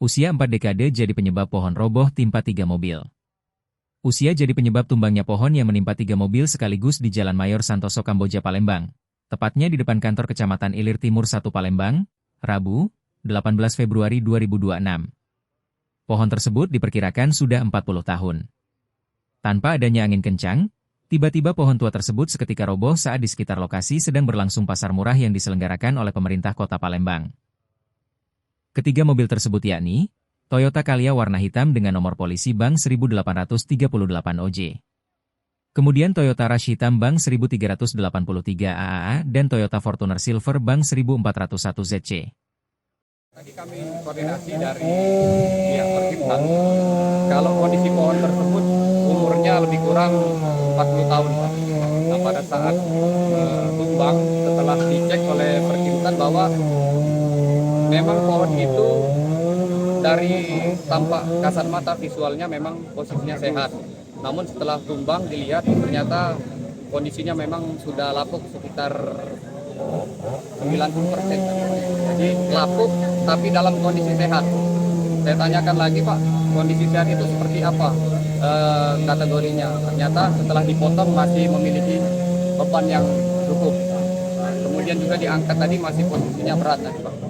Usia 4 dekade jadi penyebab pohon roboh timpa 3 mobil. Usia jadi penyebab tumbangnya pohon yang menimpa 3 mobil sekaligus di Jalan Mayor Santoso Kamboja Palembang. Tepatnya di depan kantor Kecamatan Ilir Timur 1 Palembang, Rabu, 18 Februari 2026. Pohon tersebut diperkirakan sudah 40 tahun. Tanpa adanya angin kencang, tiba-tiba pohon tua tersebut seketika roboh saat di sekitar lokasi sedang berlangsung pasar murah yang diselenggarakan oleh pemerintah Kota Palembang. Ketiga mobil tersebut yakni Toyota Calya warna hitam dengan nomor polisi Bang 1838 OJ. Kemudian Toyota Rush hitam Bang 1383 AAA dan Toyota Fortuner Silver Bang 1401 ZC. Tadi kami koordinasi dari pihak perkintan, kalau kondisi pohon tersebut umurnya lebih kurang 40 tahun, Pak. Nah, pada saat tumbang, setelah dicek oleh perkintan bahwa memang pohon itu dari tampak kasat mata visualnya memang posisinya sehat. Namun setelah tumbang dilihat ternyata kondisinya memang sudah lapuk sekitar 90%. Jadi lapuk tapi dalam kondisi sehat. Saya tanyakan lagi, Pak, kondisi sehat itu seperti apa kategorinya? Ternyata setelah dipotong masih memiliki beban yang cukup. Kemudian juga diangkat tadi masih posisinya berat, Pak.